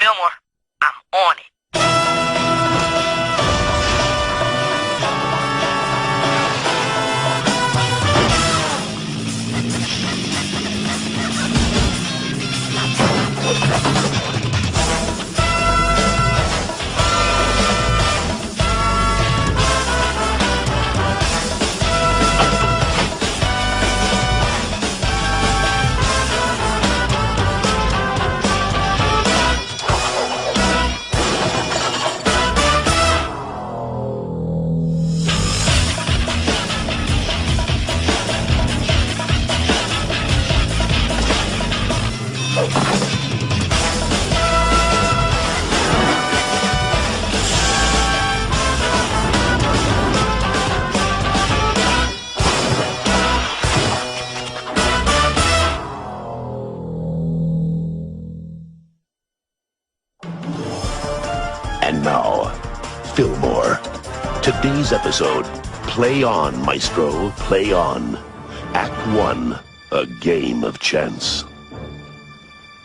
Fillmore, I'm on it. And now, Fillmore. Today's episode, Play On, Maestro, Play On. Act 1, A Game of Chance.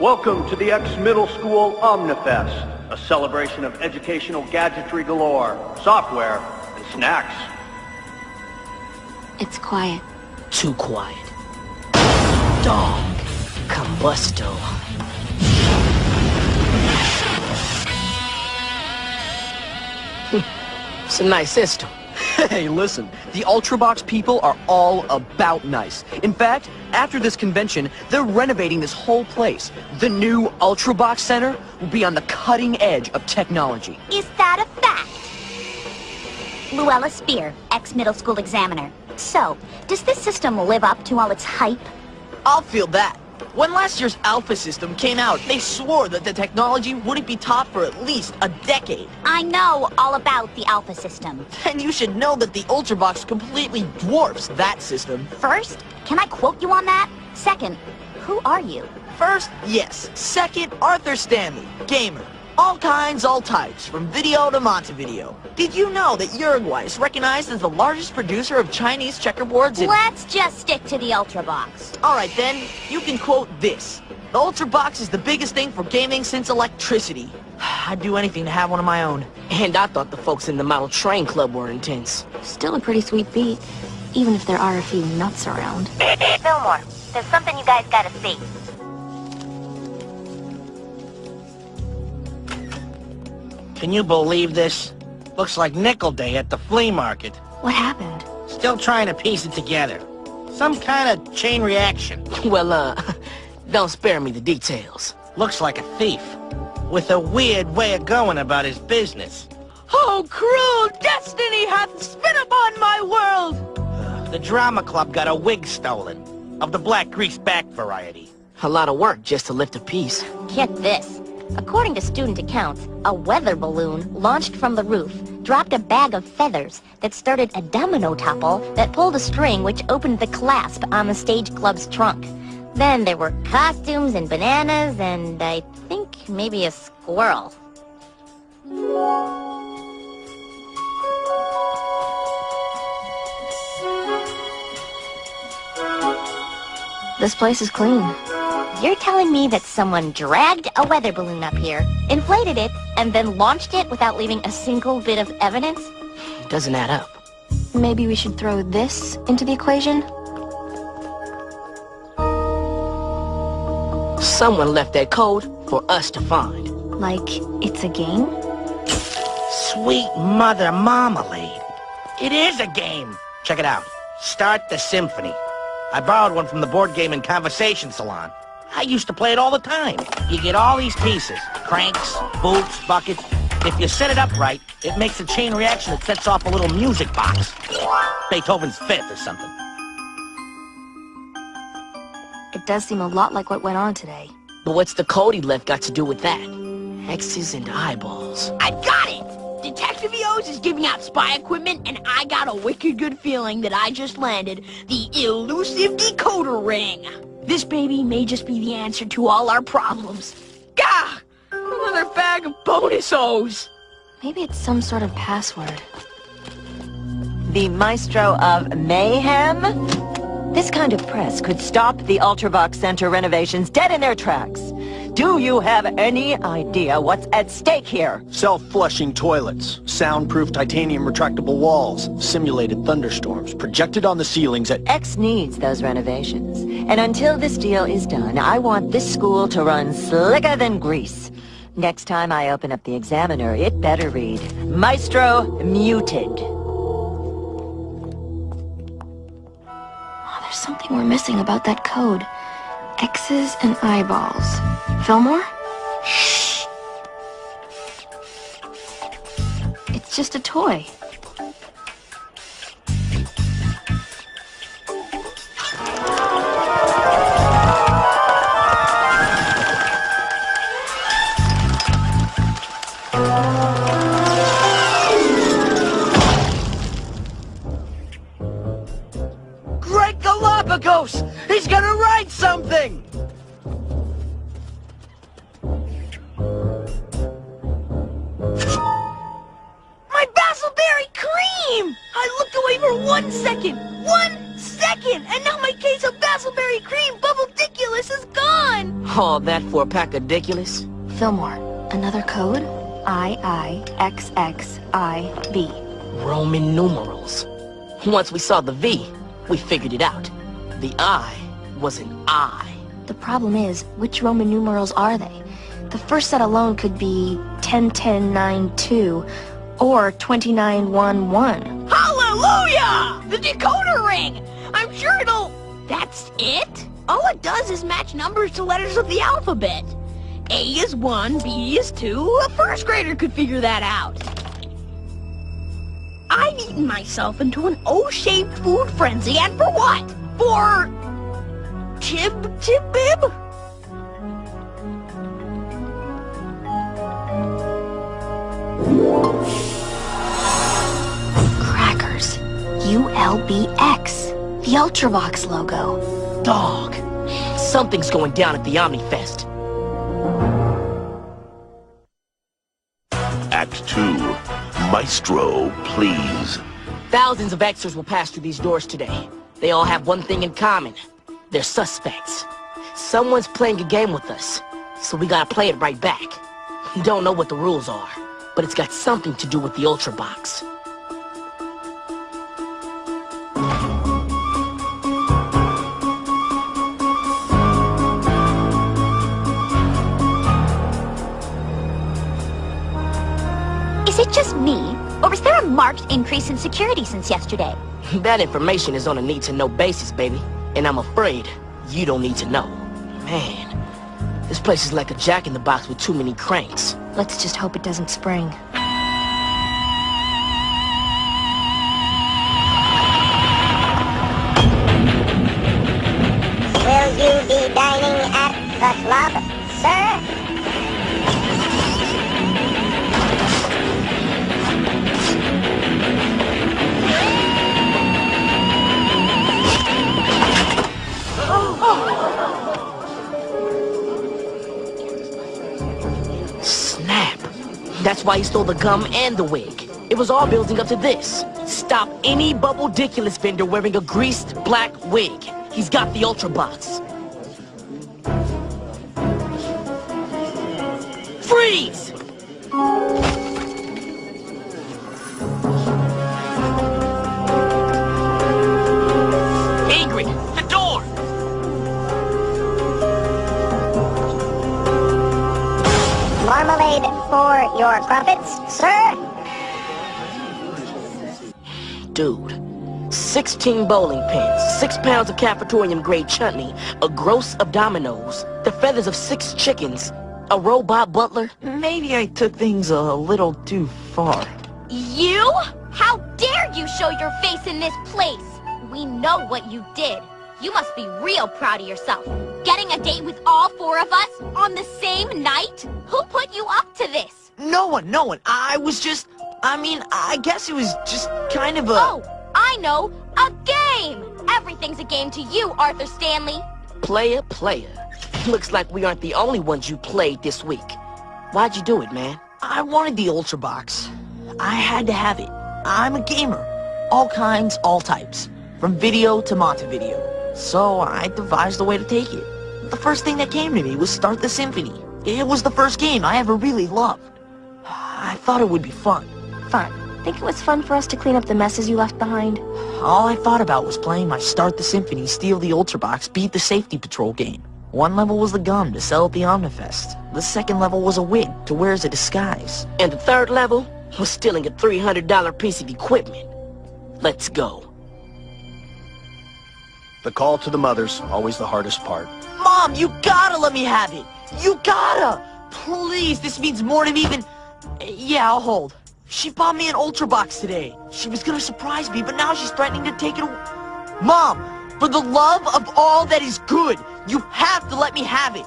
Welcome to the X-Middle School Omnifest, a celebration of educational gadgetry galore, software, and snacks. It's quiet. Too quiet. Dog. Combusto. It's a nice system. Hey, listen, the Ultrabox people are all about nice. In fact, after this convention, they're renovating this whole place. The new Ultrabox Center will be on the cutting edge of technology. Is that a fact? Luella Spear, ex-middle school examiner. So, does this system live up to all its hype? I'll feel that. When last year's Alpha system came out, they swore that the technology wouldn't be taught for at least a decade. I know all about the Alpha system. And you should know that the Ultrabox completely dwarfs that system. First, can I quote you on that? Second, who are you? First, yes. Second, Arthur Stanley, gamer. All kinds, all types, from video to Montevideo. Did you know that Uruguay is recognized as the largest producer of Chinese checkerboards in... Let's just stick to the Ultrabox. Alright then, you can quote this. The Ultrabox is the biggest thing for gaming since electricity. I'd do anything to have one of my own. And I thought the folks in the Model Train Club were intense. Still a pretty sweet beat, even if there are a few nuts around. Fillmore, there's something you guys gotta see. Can you believe this? Looks like Nickel Day at the flea market. What happened? Still trying to piece it together. Some kind of chain reaction. Well, don't spare me the details. Looks like a thief. With a weird way of going about his business. Oh, cruel destiny hath spit upon my world! The drama club got a wig stolen. Of the black grease back variety. A lot of work just to lift a piece. Get this. According to student accounts, a weather balloon launched from the roof dropped a bag of feathers that started a domino topple that pulled a string which opened the clasp on the stage club's trunk. Then there were costumes and bananas and I think maybe a squirrel. This place is clean. You're telling me that someone dragged a weather balloon up here, inflated it, and then launched it without leaving a single bit of evidence? Doesn't add up. Maybe we should throw this into the equation? Someone left that code for us to find. Like, it's a game? Sweet mother marmalade. It is a game. Check it out. Start the symphony. I borrowed one from the board game and conversation salon. I used to play it all the time. You get all these pieces. Cranks, boots, buckets. If you set it up right, it makes a chain reaction that sets off a little music box. Beethoven's Fifth or something. It does seem a lot like what went on today. But what's the code he left got to do with that? X's and eyeballs. I got it! Detective EOS is giving out spy equipment, and I got a wicked good feeling that I just landed the elusive decoder ring. This baby may just be the answer to all our problems. Gah! Another bag of bonus O's. Maybe it's some sort of password. The Maestro of Mayhem? This kind of press could stop the Ultrabox Center renovations dead in their tracks. Do you have any idea what's at stake here? Self-flushing toilets, soundproof titanium retractable walls, simulated thunderstorms, projected on the ceilings at... X needs those renovations. And until this deal is done, I want this school to run slicker than grease. Next time I open up the Examiner, it better read, Maestro muted. Oh, there's something we're missing about that code. X's and eyeballs. Fillmore? Shh! It's just a toy. Great Galapagos! He's gonna write something! My basilberry cream! I looked away for 1 second! 1 second! And now my case of basilberry cream bubble-diculous is gone! All that for a pack of ridiculous? Fillmore, another code? IIXXIB. Roman numerals. Once we saw the V, we figured it out. The I was an I. The problem is, which Roman numerals are they? The first set alone could be 101092 or 2911. Hallelujah! The decoder ring! I'm sure it'll... That's it? All it does is match numbers to letters of the alphabet. A is 1, B is 2. A first grader could figure that out. I've eaten myself into an O-shaped food frenzy, and for what? For... Tib-bib? Crackers. ULBX. The Ultravox logo. Dog. Something's going down at the Omnifest. Act 2. Maestro, please. Thousands of Xers will pass through these doors today. They all have one thing in common. They're suspects. Someone's playing a game with us, so we gotta play it right back. Don't know what the rules are, but it's got something to do with the Ultra Box. Is it just me, or is there a marked increase in security since yesterday? That information is on a need-to-know basis, baby. And I'm afraid you don't need to know. Man, this place is like a jack-in-the-box with too many cranks. Let's just hope it doesn't spring. Will you be dining at the club, sir? Snap. That's why he stole the gum and the wig. It was all building up to this. Stop any bubble-diculous vendor wearing a greased black wig. He's got the Ultra Box. Freeze! Ingrid, the door! Marmalade for your crumpets, sir? Dude, 16 bowling pins, 6 pounds of cafetorium-grade chutney, a gross of dominoes, the feathers of 6 chickens, a robot butler. Maybe I took things a little too far. You? How dare you show your face in this place? We know what you did. You must be real proud of yourself. Getting a date with all 4 of us on the same night? Who put you up to this? No one. I guess it was just kind of a... Oh, I know. A game! Everything's a game to you, Arthur Stanley. Player. Looks like we aren't the only ones you played this week. Why'd you do it, man? I wanted the Ultra Box. I had to have it. I'm a gamer. All kinds, all types. From video to Montevideo. So I devised a way to take it. The first thing that came to me was start the symphony. It was the first game I ever really loved. I thought it would be fun. Fun. Think it was fun for us to clean up the messes you left behind? All I thought about was playing my Start the Symphony, Steal the Ultra Box, Beat the Safety Patrol game. One level was the gum to sell at the Omnifest. The second level was a wig to wear as a disguise. And the third level was stealing a $300 piece of equipment. Let's go. The call to the mother's always the hardest part. Mom, you gotta let me have it! You gotta! Please, this means more to me than... Yeah, I'll hold. She bought me an Ultra Box today. She was gonna surprise me, but now she's threatening to take it away. Mom, for the love of all that is good, you have to let me have it.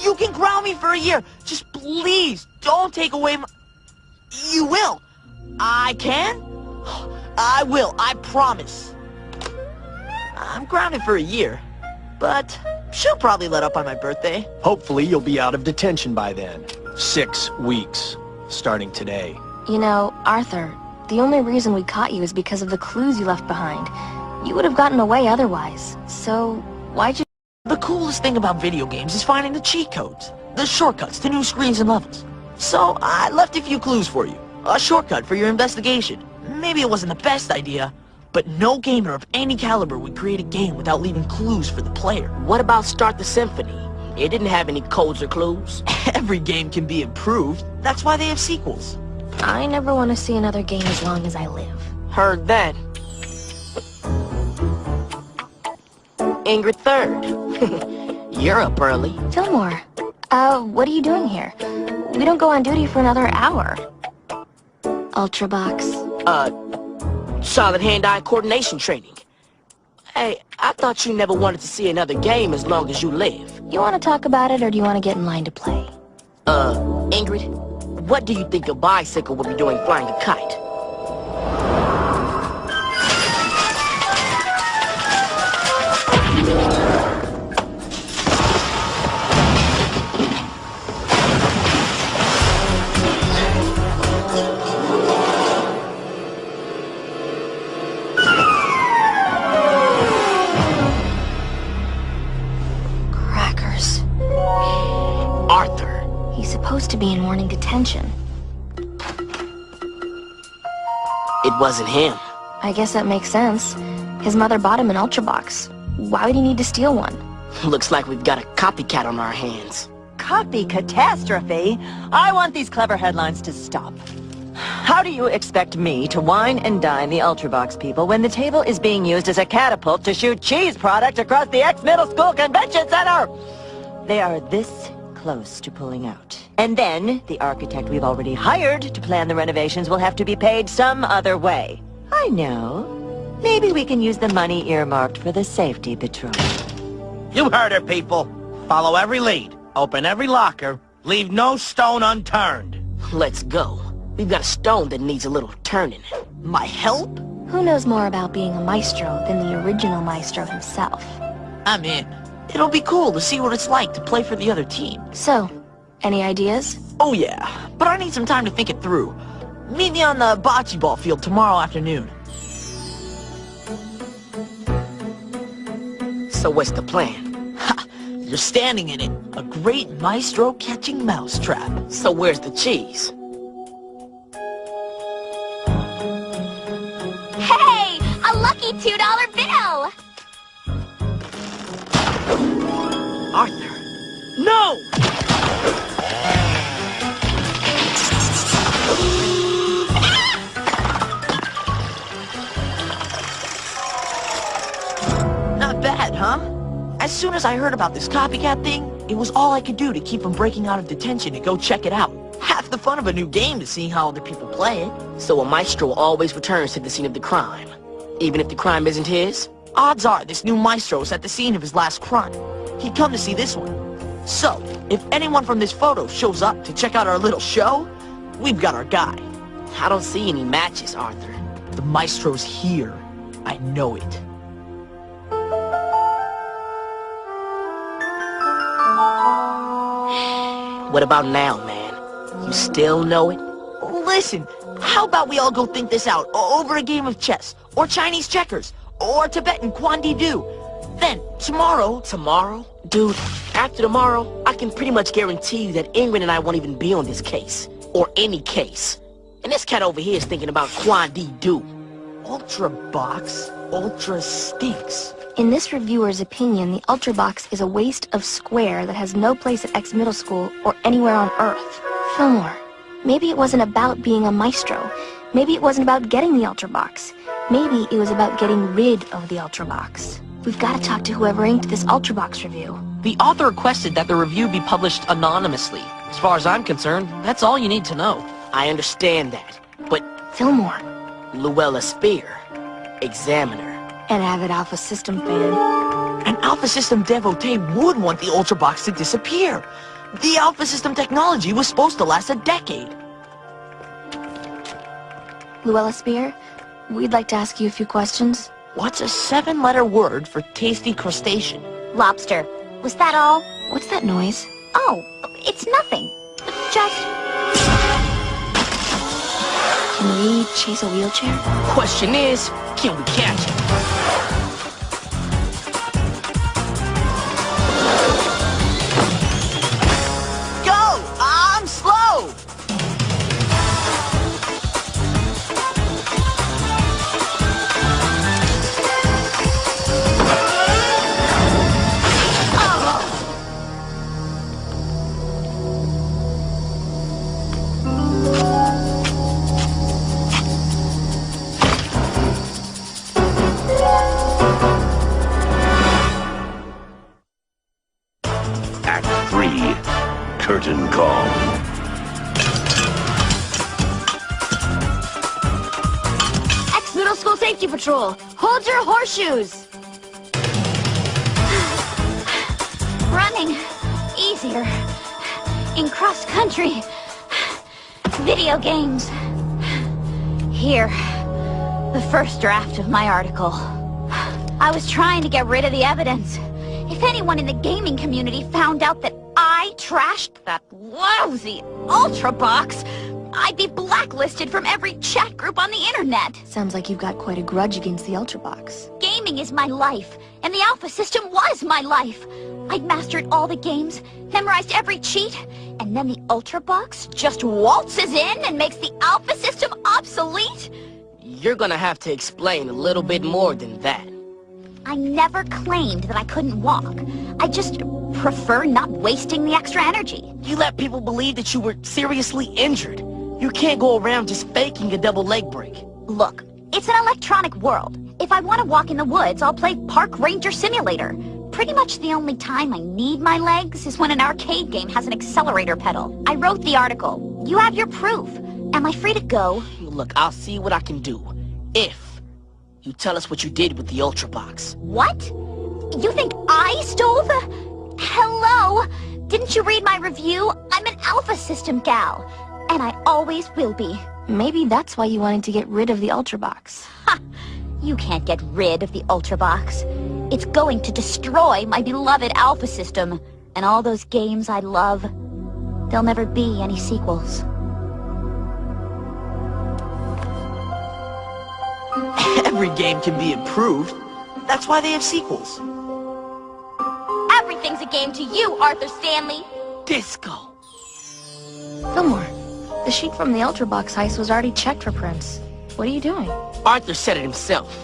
You can ground me for a year. Just please, don't take away my... You will. I can? I will, I promise. I'm grounded for a year, but she'll probably let up on my birthday. Hopefully you'll be out of detention by then. 6 weeks, starting today. You know, Arthur, the only reason we caught you is because of the clues you left behind. You would have gotten away otherwise. So, why'd you... The coolest thing about video games is finding the cheat codes, the shortcuts to new screens and levels. So, I left a few clues for you. A shortcut for your investigation. Maybe it wasn't the best idea, but no gamer of any caliber would create a game without leaving clues for the player. What about Start the Symphony? It didn't have any codes or clues. Every game can be improved. That's why they have sequels. I never want to see another game as long as I live. Heard that. Ingrid Third. You're up early. Fillmore, what are you doing here? We don't go on duty for another hour. Ultra Box. Solid hand-eye coordination training. Hey, I thought you never wanted to see another game as long as you live. You want to talk about it, or do you want to get in line to play? Ingrid, what do you think a bicycle would be doing flying a kite? Supposed to be in morning detention. It wasn't him. I guess that makes sense. His mother bought him an Ultra Box. Why would he need to steal one? Looks like we've got a copycat on our hands. Copy catastrophe? I want these clever headlines to stop. How do you expect me to wine and dine the Ultra Box people when the table is being used as a catapult to shoot cheese product across the ex-middle school convention center? They are this close to pulling out. And then, the architect we've already hired to plan the renovations will have to be paid some other way. I know. Maybe we can use the money earmarked for the safety patrol. You heard her, people. Follow every lead. Open every locker. Leave no stone unturned. Let's go. We've got a stone that needs a little turning. My help? Who knows more about being a maestro than the original maestro himself? I'm in. It'll be cool to see what it's like to play for the other team. So, any ideas? Oh yeah, but I need some time to think it through. Meet me on the bocce ball field tomorrow afternoon. So what's the plan? Ha! You're standing in it. A great maestro catching mousetrap. So where's the cheese? Hey! A lucky $2 bill! Arthur! No! Not bad, huh? As soon as I heard about this copycat thing, it was all I could do to keep from breaking out of detention and go check it out. Half the fun of a new game to see how other people play it. So a maestro always returns to the scene of the crime, even if the crime isn't his? Odds are this new maestro is at the scene of his last crime. He'd come to see this one. So, if anyone from this photo shows up to check out our little show, we've got our guy. I don't see any matches, Arthur. The maestro's here. I know it. What about now, man? You still know it? Listen, how about we all go think this out over a game of chess, or Chinese checkers, or Tibetan Kwandi-do? Then, tomorrow? Dude, after tomorrow, I can pretty much guarantee you that Ingrid and I won't even be on this case. Or any case. And this cat over here is thinking about Quad-D-Do. Ultra Box? Ultra stinks. In this reviewer's opinion, the Ultra Box is a waste of square that has no place at X Middle School or anywhere on Earth. Fillmore, maybe it wasn't about being a maestro. Maybe it wasn't about getting the Ultra Box. Maybe it was about getting rid of the Ultra Box. We've got to talk to whoever inked this Ultra Box review. The author requested that the review be published anonymously. As far as I'm concerned, that's all you need to know. I understand that, but... Fillmore. Luella Spear, Examiner. An avid Alpha System fan. An Alpha System devotee would want the Ultra Box to disappear. The Alpha System technology was supposed to last a decade. Luella Spear, we'd like to ask you a few questions. What's a 7-letter word for tasty crustacean? Lobster. Was that all? What's that noise? Oh, it's nothing. Just... Can we chase a wheelchair? Question is, can we catch it? Go! I'm slow! Act 3, Curtain Call. X Middle School Safety Patrol, hold your horseshoes! Running easier in cross-country video games. Here, the first draft of my article. I was trying to get rid of the evidence. If anyone in the gaming community found out that I trashed that lousy Ultra Box, I'd be blacklisted from every chat group on the internet. Sounds like you've got quite a grudge against the Ultra Box. Gaming is my life, and the Alpha System was my life. I'd mastered all the games, memorized every cheat, and then the Ultra Box just waltzes in and makes the Alpha System obsolete? You're gonna have to explain a little bit more than that. I never claimed that I couldn't walk. I just prefer not wasting the extra energy. You let people believe that you were seriously injured. You can't go around just faking a double leg break. Look, it's an electronic world. If I want to walk in the woods, I'll play Park Ranger Simulator. Pretty much the only time I need my legs is when an arcade game has an accelerator pedal. I wrote the article. You have your proof. Am I free to go? Look, I'll see what I can do. If you tell us what you did with the Ultra Box. What? You think I stole the... Hello? Didn't you read my review? I'm an Alpha System gal. And I always will be. Maybe that's why you wanted to get rid of the Ultra Box. Ha! You can't get rid of the Ultra Box. It's going to destroy my beloved Alpha System. And all those games I love. There'll never be any sequels. Every game can be improved. That's why they have sequels. Everything's a game to you, Arthur Stanley. Disco. Fillmore, the sheet from the Ultra Box heist was already checked for prints. What are you doing? Arthur said it himself.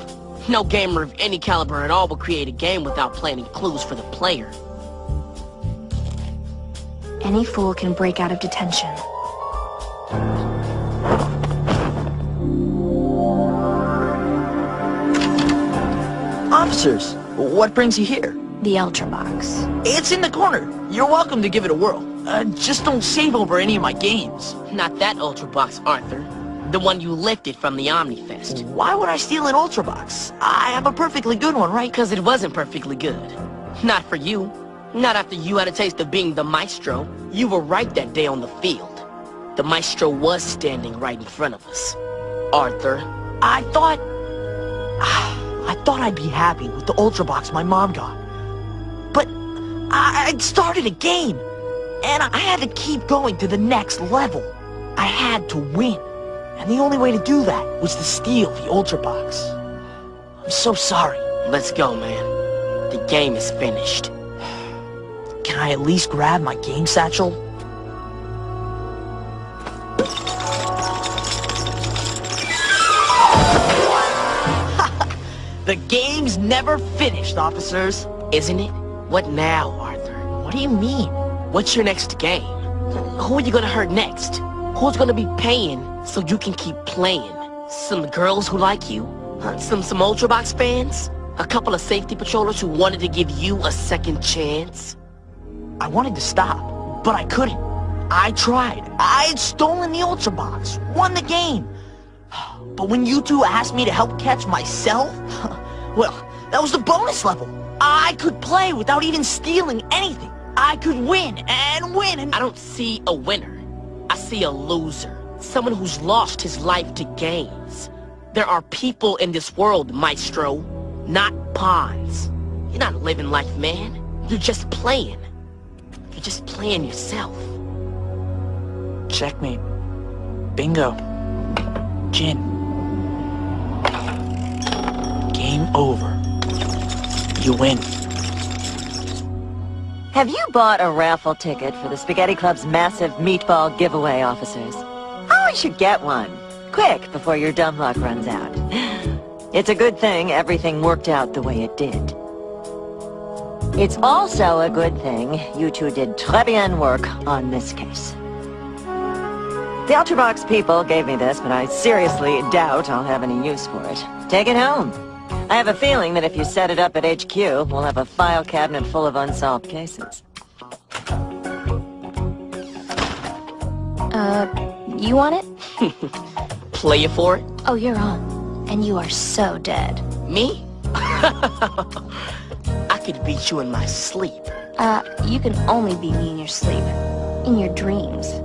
No gamer of any caliber at all will create a game without planting clues for the player. Any fool can break out of detention. Officers, what brings you here? The Ultra Box. It's in the corner. You're welcome to give it a whirl. Just don't save over any of my games. Not that Ultra Box, Arthur. The one you lifted from the Omnifest. Why would I steal an Ultra Box? I have a perfectly good one, right? Because it wasn't perfectly good. Not for you. Not after you had a taste of being the Maestro. You were right that day on the field. The Maestro was standing right in front of us. Arthur. I thought I'd be happy with the Ultra Box my mom got. But I'd started a game, and I had to keep going to the next level. I had to win, and the only way to do that was to steal the Ultra Box. I'm so sorry. Let's go, man. The game is finished. Can I at least grab my game satchel? The game's never finished, officers. Isn't it? What now, Arthur? What do you mean? What's your next game? Who are you gonna hurt next? Who's gonna be paying so you can keep playing? Some girls who like you? Some Ultrabox fans? A couple of safety patrollers who wanted to give you a second chance? I wanted to stop, but I couldn't. I tried. I'd stolen the Ultrabox, won the game. But when you two asked me to help catch myself, well, that was the bonus level. I could play without even stealing anything. I could win and win and... I don't see a winner. I see a loser. Someone who's lost his life to games. There are people in this world, Maestro, not pawns. You're not living life, man. You're just playing. You're just playing yourself. Checkmate. Bingo. Gin. Game over. You win. Have you bought a raffle ticket for the Spaghetti Club's massive meatball giveaway, officers? Oh, you should get one. Quick, before your dumb luck runs out. It's a good thing everything worked out the way it did. It's also a good thing you two did très bien work on this case. The Ultrabox people gave me this, but I seriously doubt I'll have any use for it. Take it home. I have a feeling that if you set it up at HQ, we'll have a file cabinet full of unsolved cases. You want it? Play it for it? Oh, you're on. And you are so dead. Me? I could beat you in my sleep. You can only beat me in your sleep. In your dreams.